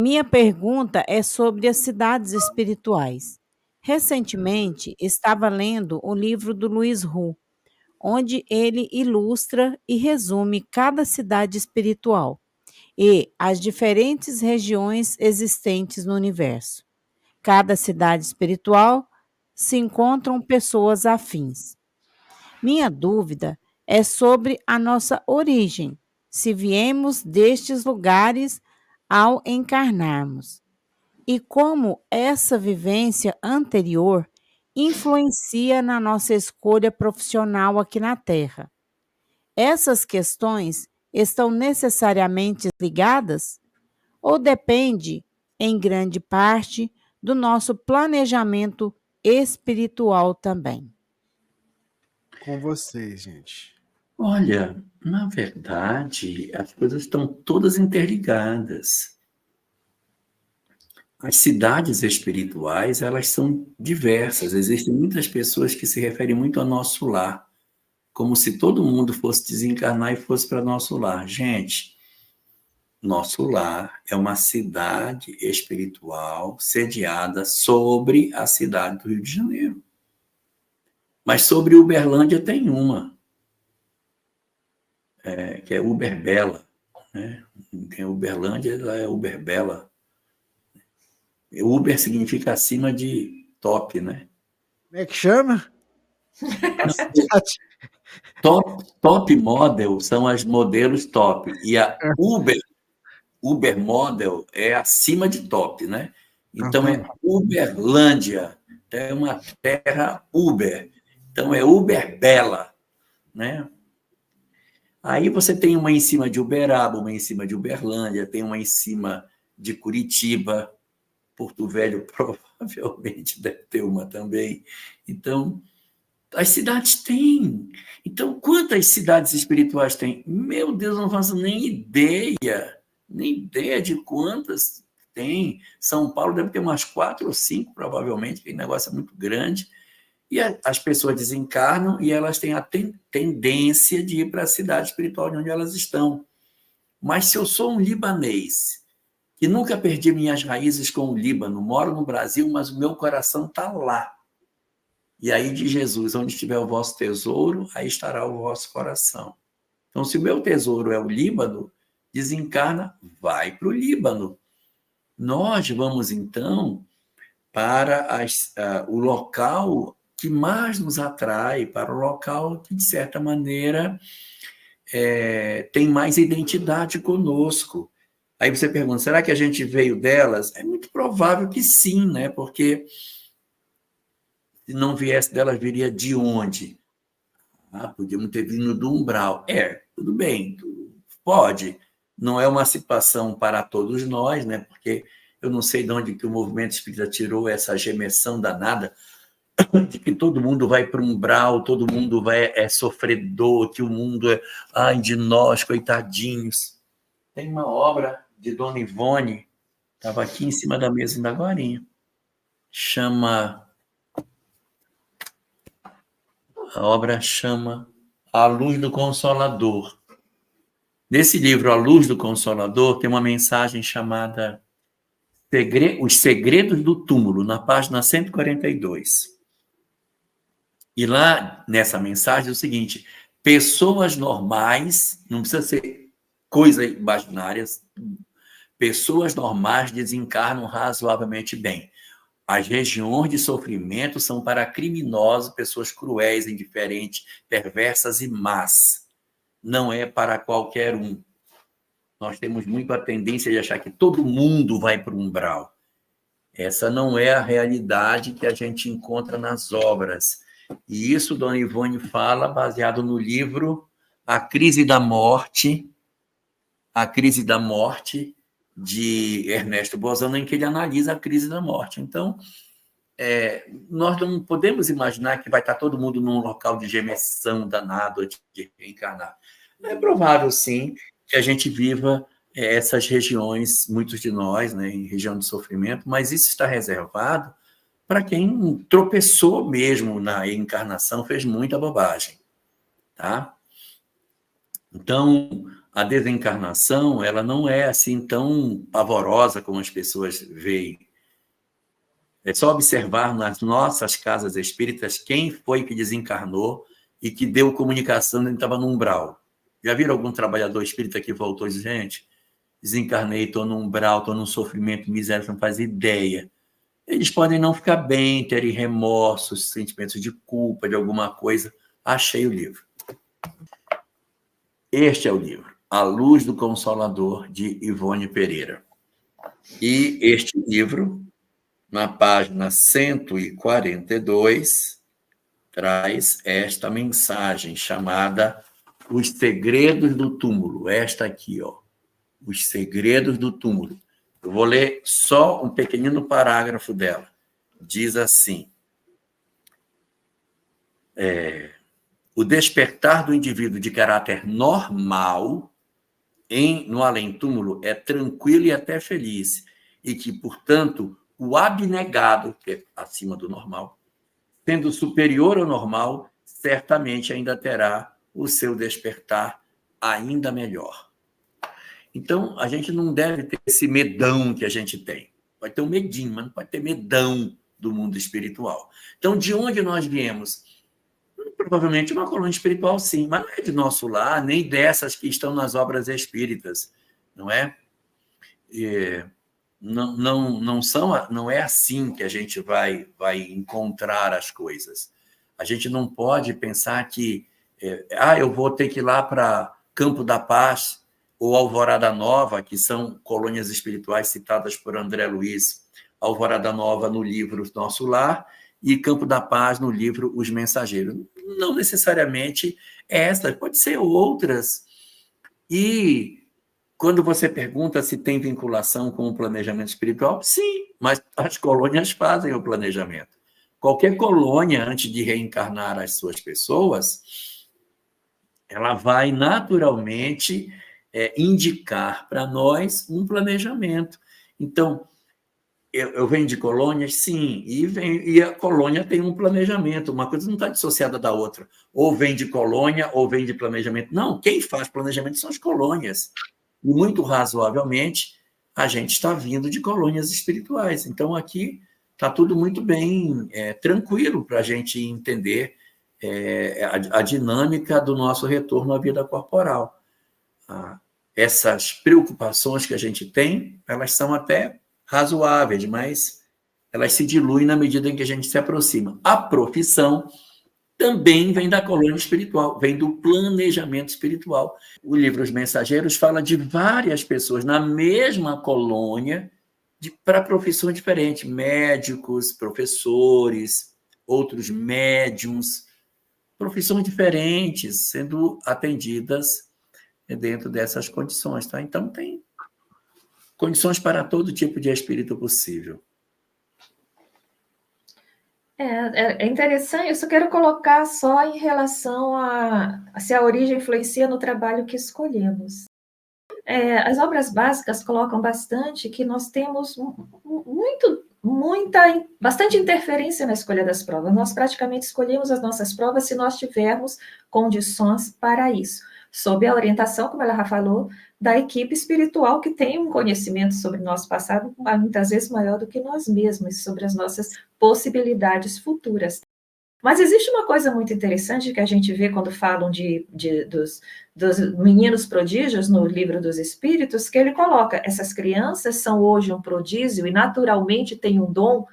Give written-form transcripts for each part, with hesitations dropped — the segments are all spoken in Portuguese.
Minha pergunta é sobre as cidades espirituais. Recentemente, estava lendo o livro do Luiz Hu, onde ele ilustra e resume cada cidade espiritual e as diferentes regiões existentes no universo. Cada cidade espiritual se encontram pessoas afins. Minha dúvida é sobre a nossa origem, se viemos destes lugares ao encarnarmos, e como essa vivência anterior influencia na nossa escolha profissional aqui na Terra. Essas questões estão necessariamente ligadas ou depende, em grande parte, do nosso planejamento espiritual também? Com vocês, gente. Olha, na verdade, as coisas estão todas interligadas. As cidades espirituais, elas são diversas. Existem muitas pessoas que se referem muito ao nosso lar, como se todo mundo fosse desencarnar e fosse para nosso lar. Gente, nosso lar é uma cidade espiritual sediada sobre a cidade do Rio de Janeiro. Mas sobre Uberlândia tem uma, que é Uberbela, né? Tem Uberlândia, ela é Uberbela. Uber significa acima de top, né? Como é que chama? Top model são as modelos top. E a Uber model é acima de top, né? Então Tá é bom. Uberlândia, é uma terra Uber. Então é Uberbela, né? Aí você tem uma em cima de Uberaba, uma em cima de Uberlândia, tem uma em cima de Curitiba, Porto Velho provavelmente deve ter uma também. Então, as cidades têm. Então, quantas cidades espirituais tem? Meu Deus, eu não faço nem ideia de quantas tem. São Paulo deve ter umas 4 ou 5, provavelmente, que o negócio é muito grande. E as pessoas desencarnam e elas têm a tendência de ir para a cidade espiritual de onde elas estão. Mas se eu sou um libanês, que nunca perdi minhas raízes com o Líbano, moro no Brasil, mas o meu coração está lá. E aí de Jesus, onde estiver o vosso tesouro, aí estará o vosso coração. Então, se o meu tesouro é o Líbano, desencarna, vai para o Líbano. Nós vamos, então, para o local que mais nos atrai, para o local que, de certa maneira, tem mais identidade conosco. Aí você pergunta, será que a gente veio delas? É muito provável que sim, né? Porque se não viesse delas, viria de onde? Podíamos ter vindo do umbral. Tudo bem, pode. Não é uma situação para todos nós, né? Porque eu não sei de onde que o movimento espírita tirou essa gemessão danada de que todo mundo vai para um umbral, todo mundo é sofredor, que o mundo é, ai, de nós, coitadinhos. Tem uma obra de Dona Ivone, estava aqui em cima da mesa ainda agorinha, a obra chama A Luz do Consolador. Nesse livro, A Luz do Consolador, tem uma mensagem chamada Os Segredos do Túmulo, na página 142. E lá, nessa mensagem, é o seguinte: pessoas normais, não precisa ser coisas imaginárias, pessoas normais desencarnam razoavelmente bem. As regiões de sofrimento são para criminosos, pessoas cruéis, indiferentes, perversas e más. Não é para qualquer um. Nós temos muito a tendência de achar que todo mundo vai para o umbral. Essa não é a realidade que a gente encontra nas obras. E isso Dona Ivone fala baseado no livro A Crise da Morte, de Ernesto Bozano, em que ele analisa a crise da morte. Então, nós não podemos imaginar que vai estar todo mundo num local de gemessão danado antes de reencarnar. É provável, sim, que a gente viva essas regiões, muitos de nós, né, em região de sofrimento, mas isso está reservado para quem tropeçou mesmo na encarnação, fez muita bobagem, tá? Então, a desencarnação ela não é assim tão pavorosa como as pessoas veem. É só observar nas nossas casas espíritas quem foi que desencarnou e que deu comunicação e estava no umbral. Já viram algum trabalhador espírita que voltou e disse, gente, desencarnei, estou no umbral, estou num sofrimento miséria, não faz ideia. Eles podem não ficar bem, terem remorsos, sentimentos de culpa, de alguma coisa. Achei o livro. Este é o livro, A Luz do Consolador, de Ivone Pereira. E este livro, na página 142, traz esta mensagem chamada Os Segredos do Túmulo. Esta aqui, ó. Os Segredos do Túmulo. Eu vou ler só um pequenino parágrafo dela. Diz assim: o despertar do indivíduo de caráter normal no além-túmulo é tranquilo e até feliz, e que, portanto, o abnegado, que é acima do normal, sendo superior ao normal, certamente ainda terá o seu despertar ainda melhor. Então, a gente não deve ter esse medão que a gente tem. Pode ter um medinho, mas não pode ter medão do mundo espiritual. Então, de onde nós viemos? Provavelmente uma colônia espiritual, sim, mas não é de nosso lar, nem dessas que estão nas obras espíritas, não é? Não é assim que a gente vai encontrar as coisas. A gente não pode pensar que eu vou ter que ir lá para Campo da Paz ou Alvorada Nova, que são colônias espirituais citadas por André Luiz. Alvorada Nova no livro Nosso Lar e Campo da Paz no livro Os Mensageiros. Não necessariamente essa, pode ser outras. E quando você pergunta se tem vinculação com o planejamento espiritual, sim, mas as colônias fazem o planejamento. Qualquer colônia, antes de reencarnar as suas pessoas, ela vai naturalmente indicar para nós um planejamento. Então, eu venho de colônias, sim, e a colônia tem um planejamento, uma coisa não está dissociada da outra. Ou vem de colônia, ou vem de planejamento. Não, quem faz planejamento são as colônias. E, muito razoavelmente, a gente está vindo de colônias espirituais. Então, aqui está tudo muito bem tranquilo para a gente entender a dinâmica do nosso retorno à vida corporal. Essas preocupações que a gente tem, elas são até razoáveis, mas elas se diluem na medida em que a gente se aproxima. A profissão também vem da colônia espiritual, vem do planejamento espiritual. O livro Os Mensageiros fala de várias pessoas na mesma colônia para profissões diferentes, médicos, professores, outros médiums, profissões diferentes sendo atendidas dentro dessas condições. Tá? Então, tem condições para todo tipo de espírito possível. É interessante, eu só quero colocar só em relação a se a origem influencia no trabalho que escolhemos. As obras básicas colocam bastante que nós temos bastante interferência na escolha das provas. Nós praticamente escolhemos as nossas provas se nós tivermos condições para isso, sob a orientação, como ela já falou, da equipe espiritual que tem um conhecimento sobre o nosso passado muitas vezes maior do que nós mesmos, sobre as nossas possibilidades futuras. Mas existe uma coisa muito interessante que a gente vê quando falam dos meninos prodígios no Livro dos Espíritos, que ele coloca, essas crianças são hoje um prodígio e naturalmente têm um dom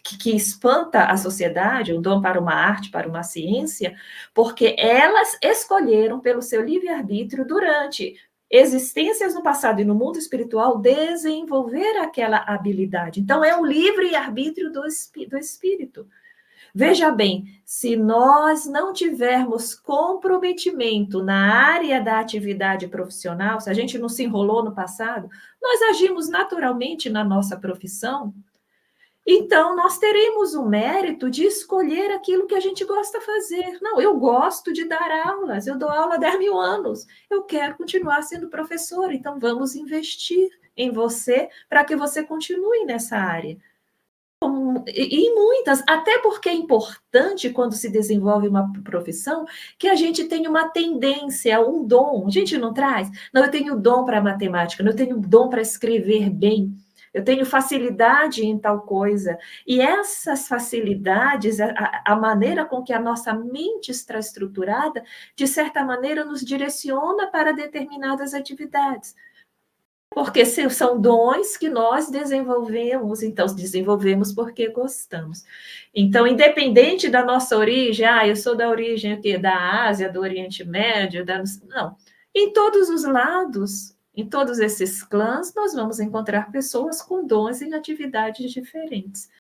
que espanta a sociedade, um dom para uma arte, para uma ciência, porque elas escolheram pelo seu livre-arbítrio durante existências no passado e no mundo espiritual desenvolver aquela habilidade. Então, é o livre-arbítrio do espírito. Veja bem, se nós não tivermos comprometimento na área da atividade profissional, se a gente não se enrolou no passado, nós agimos naturalmente na nossa profissão, então nós teremos o mérito de escolher aquilo que a gente gosta de fazer. Não, eu gosto de dar aulas, eu dou aula há 10 mil anos, eu quero continuar sendo professora, então vamos investir em você para que você continue nessa área. E muitas, até porque é importante quando se desenvolve uma profissão que a gente tenha uma tendência, um dom. A gente não traz? Não, eu tenho dom para matemática, eu tenho dom para escrever bem, eu tenho facilidade em tal coisa. E essas facilidades, a maneira com que a nossa mente está estruturada, de certa maneira, nos direciona para determinadas atividades. Porque são dons que nós desenvolvemos, então desenvolvemos porque gostamos. Então, independente da nossa origem, eu sou da origem aqui, da Ásia, do Oriente Médio, não. Em todos os lados, em todos esses clãs, nós vamos encontrar pessoas com dons em atividades diferentes.